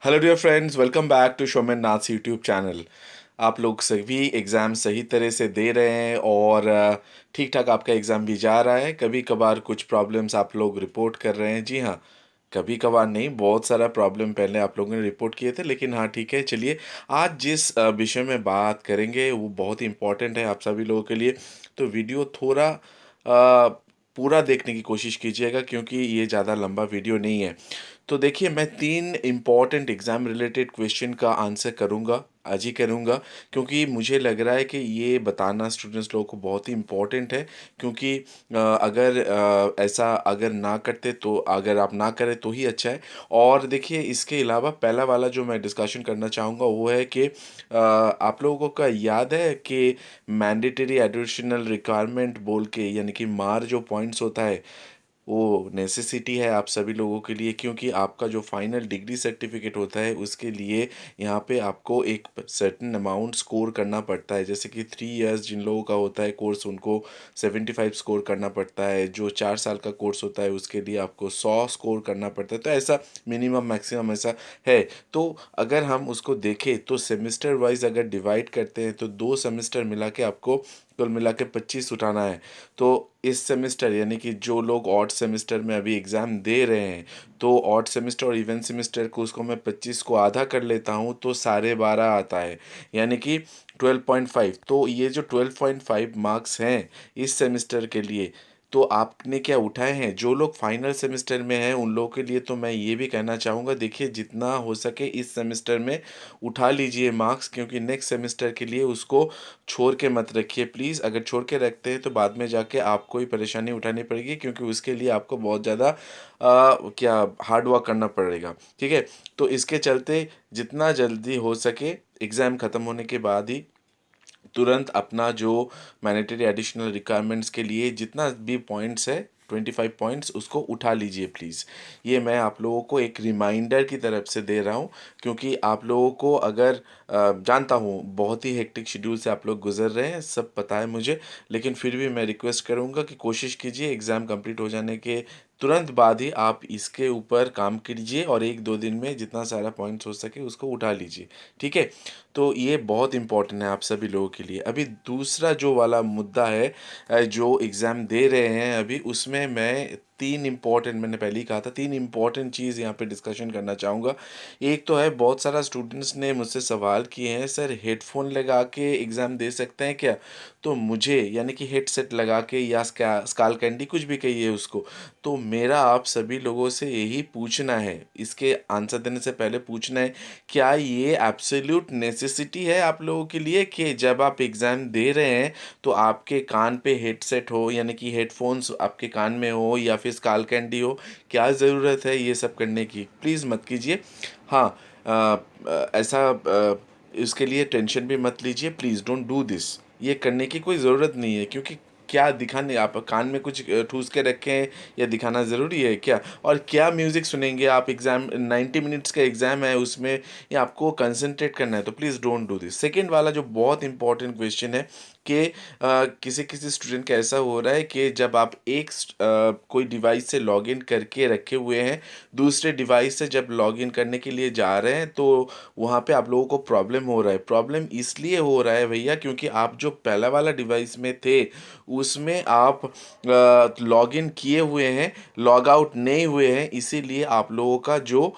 Hello dear friends, welcome back to Shoman Nath's YouTube channel. आप लोग सभी एग्ज़ाम सही तरह से दे रहे हैं और ठीक ठाक आपका एग्ज़ाम भी जा रहा है। कभी कभार कुछ प्रॉब्लम्स आप लोग रिपोर्ट कर रहे हैं। जी हाँ, कभी कभार नहीं, बहुत सारा प्रॉब्लम पहले आप लोगों ने रिपोर्ट किए थे, लेकिन हाँ ठीक है। चलिए, आज जिस विषय में बात करेंगे वो बहुत ही इम्पोर्टेंट है आप सभी लोगों के लिए। तो वीडियो थोड़ा पूरा देखने की कोशिश कीजिएगा, क्योंकि ये ज़्यादा लंबा वीडियो नहीं है। तो देखिए, मैं 3 इम्पॉर्टेंट एग्ज़ाम रिलेटेड क्वेश्चन का आंसर करूँगा, आज ही करूँगा, क्योंकि मुझे लग रहा है कि ये बताना स्टूडेंट्स लोगों को बहुत ही इम्पोर्टेंट है। क्योंकि अगर ऐसा अगर ना करते तो अगर आप ना करें तो ही अच्छा है। और देखिए, इसके अलावा पहला वाला जो मैं डिस्कशन करना चाहूँगा वो है कि आप लोगों को याद है कि मैंडेटरी एडिशनल रिक्वायरमेंट बोल के, यानी कि मार जो पॉइंट्स होता है, वो नेसेसिटी है आप सभी लोगों के लिए। क्योंकि आपका जो फाइनल डिग्री सर्टिफिकेट होता है उसके लिए यहाँ पे आपको एक सर्टेन अमाउंट स्कोर करना पड़ता है। जैसे कि 3 इयर्स जिन लोगों का होता है कोर्स, उनको 75 स्कोर करना पड़ता है। जो 4 साल का कोर्स होता है उसके लिए आपको 100 स्कोर करना पड़ता है। तो ऐसा मिनिमम मैक्सिमम ऐसा है। तो अगर हम उसको देखें तो सेमेस्टर वाइज अगर डिवाइड करते हैं तो 2 सेमेस्टर मिला के आपको कुल मिला के 25 उठाना है। तो इस सेमेस्टर, यानी कि जो लोग ऑड सेमेस्टर में अभी एग्ज़ाम दे रहे हैं, तो ऑड सेमेस्टर और इवन सेमेस्टर को उसको मैं 25 को आधा कर लेता हूँ तो 12.5 आता है, यानी कि 12.5। तो ये जो 12.5 मार्क्स हैं इस सेमेस्टर के लिए, तो आपने क्या उठाए हैं। जो लोग फाइनल सेमेस्टर में हैं उन लोगों के लिए तो मैं ये भी कहना चाहूँगा, देखिए जितना हो सके इस सेमेस्टर में उठा लीजिए मार्क्स, क्योंकि नेक्स्ट सेमेस्टर के लिए उसको छोड़ के मत रखिए प्लीज़। अगर छोड़ के रखते हैं तो बाद में जाके आपको ही परेशानी उठानी पड़ेगी, क्योंकि उसके लिए आपको बहुत ज़्यादा क्या हार्ड वर्क करना पड़ेगा। ठीक है, तो इसके चलते जितना जल्दी हो सके एग्ज़ाम ख़त्म होने के बाद ही तुरंत अपना जो मैंडेटरी एडिशनल रिक्वायरमेंट्स के लिए जितना भी पॉइंट्स है, 25 पॉइंट्स, उसको उठा लीजिए प्लीज़। ये मैं आप लोगों को एक रिमाइंडर की तरफ से दे रहा हूँ, क्योंकि आप लोगों को अगर जानता हूँ बहुत ही हेक्टिक शेड्यूल से आप लोग गुजर रहे हैं, सब पता है मुझे, लेकिन फिर भी मैं रिक्वेस्ट करूँगा कि कोशिश कीजिए एग्ज़ाम कंप्लीट हो जाने के तुरंत बाद ही आप इसके ऊपर काम कीजिए और 1-2 दिन में जितना सारा पॉइंट्स हो सके उसको उठा लीजिए। ठीक है, तो ये बहुत इम्पोर्टेंट है आप सभी लोगों के लिए। अभी दूसरा जो वाला मुद्दा है, जो एग्ज़ाम दे रहे हैं अभी, उसमें मैं 3 इम्पॉर्टेंट, मैंने पहले ही कहा था, 3 इम्पॉर्टेंट चीज़ यहाँ पे डिस्कशन करना चाहूँगा। एक तो है, बहुत सारा स्टूडेंट्स ने मुझसे सवाल किए हैं, सर हेडफोन लगा के एग्ज़ाम दे सकते हैं क्या। तो मुझे, यानी कि हेडसेट लगा के या स्काल कैंडी, कुछ भी कहिए उसको, तो मेरा आप सभी लोगों से यही पूछना है, इसके आंसर देने से पहले पूछना है, क्या ये एब्सोल्यूट नेसेसिटी है आप लोगों के लिए कि जब आप एग्ज़ाम दे रहे हैं तो आपके कान पे हेडसेट हो, यानी कि हेडफोन्स आपके कान में हो, या फिर स्काल कैंडी हो। क्या ज़रूरत है ये सब करने की, प्लीज़ मत कीजिए। हाँ, ऐसा इसके लिए टेंशन भी मत लीजिए, प्लीज़ डोंट डू दिस। ये करने की कोई ज़रूरत नहीं है, क्योंकि क्या दिखाने, आप कान में कुछ ठूस के रखे हैं या दिखाना ज़रूरी है क्या। और क्या म्यूज़िक सुनेंगे आप, एग्ज़ाम 90 मिनट्स का एग्ज़ाम है उसमें, ये आपको कंसंट्रेट करना है, तो please don't do this. Second वाला जो बहुत इंपॉर्टेंट क्वेश्चन है कि किसी किसी स्टूडेंट का ऐसा हो रहा है कि जब आप कोई डिवाइस से लॉगिन करके रखे हुए हैं, दूसरे डिवाइस से जब लॉगिन करने के लिए जा रहे हैं तो वहाँ पे आप लोगों को प्रॉब्लम हो रहा है। प्रॉब्लम इसलिए हो रहा है भैया, क्योंकि आप जो पहला वाला डिवाइस में थे उसमें आप लॉगिन किए हुए हैं, लॉग आउट नहीं हुए हैं, इसीलिए आप लोगों का जो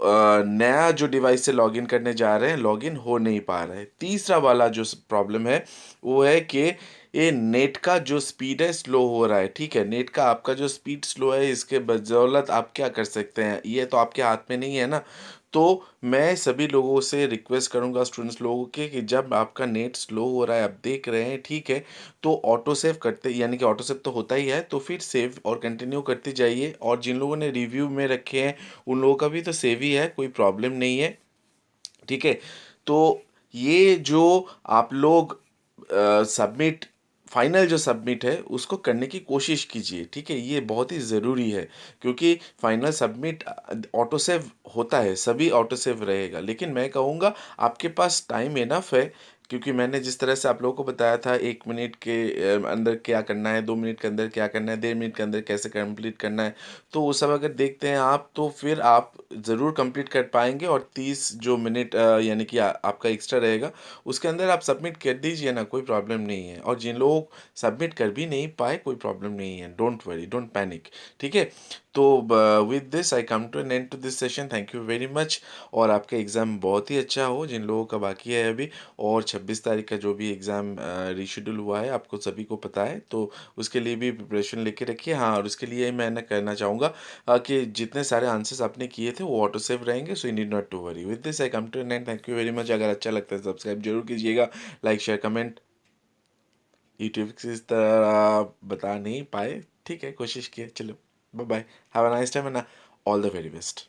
नया जो डिवाइस से लॉगिन करने जा रहे हैं लॉगिन हो नहीं पा रहा है। तीसरा वाला जो प्रॉब्लम है वो है कि ये नेट का जो स्पीड है स्लो हो रहा है। ठीक है, नेट का आपका जो स्पीड स्लो है, इसके बदौलत आप क्या कर सकते हैं, ये तो आपके हाथ में नहीं है ना। तो मैं सभी लोगों से रिक्वेस्ट करूंगा, स्टूडेंट्स लोगों के, कि जब आपका नेट स्लो हो रहा है, आप देख रहे हैं, ठीक है, तो ऑटो सेव करते, यानी कि ऑटो सेव तो होता ही है, तो फिर सेव और कंटिन्यू करते जाइए। और जिन लोगों ने रिव्यू में रखे हैं उन लोगों का भी तो सेव ही है, कोई प्रॉब्लम नहीं है। ठीक है, तो ये जो आप लोग सबमिट, फाइनल जो सबमिट है उसको करने की कोशिश कीजिए। ठीक है, ये बहुत ही ज़रूरी है, क्योंकि फाइनल सबमिट ऑटो सेव होता है, सभी ऑटो सेव रहेगा, लेकिन मैं कहूँगा आपके पास टाइम इनफ है, क्योंकि मैंने जिस तरह से आप लोगों को बताया था 1 मिनट के अंदर क्या करना है, 2 मिनट के अंदर क्या करना है, 1.5 मिनट के अंदर कैसे कंप्लीट करना है, तो वो सब अगर देखते हैं आप तो फिर आप ज़रूर कंप्लीट कर पाएंगे। और 30 जो मिनट यानी कि आपका एक्स्ट्रा रहेगा उसके अंदर आप सबमिट कर दीजिए ना, कोई प्रॉब्लम नहीं है। और जिन लोग सबमिट कर भी नहीं पाए कोई प्रॉब्लम नहीं है, डोंट वरी, डोंट पैनिक, ठीक है। तो with this I come to an end to this session, thank you very much. और आपका एग्ज़ाम बहुत ही अच्छा हो जिन लोगों का बाकी है अभी। और 26 तारीख का जो भी एग्ज़ाम रीशेड्यूल हुआ है आपको सभी को पता है, तो उसके लिए भी प्रिपरेशन लेके रखिए। हाँ, और उसके लिए मैं ना कहना चाहूँगा कि जितने सारे आंसर्स आपने किए थे वो ऑटो सेव रहेंगे, so you need not to worry. With this I come to an end, thank you very much. अगर अच्छा लगता है सब्सक्राइब जरूर कीजिएगा, लाइक शेयर कमेंट। यूट्यूब से इस तरह बता नहीं पाए, ठीक है, कोशिश किए, चलो bye bye, have a nice time and all the very best.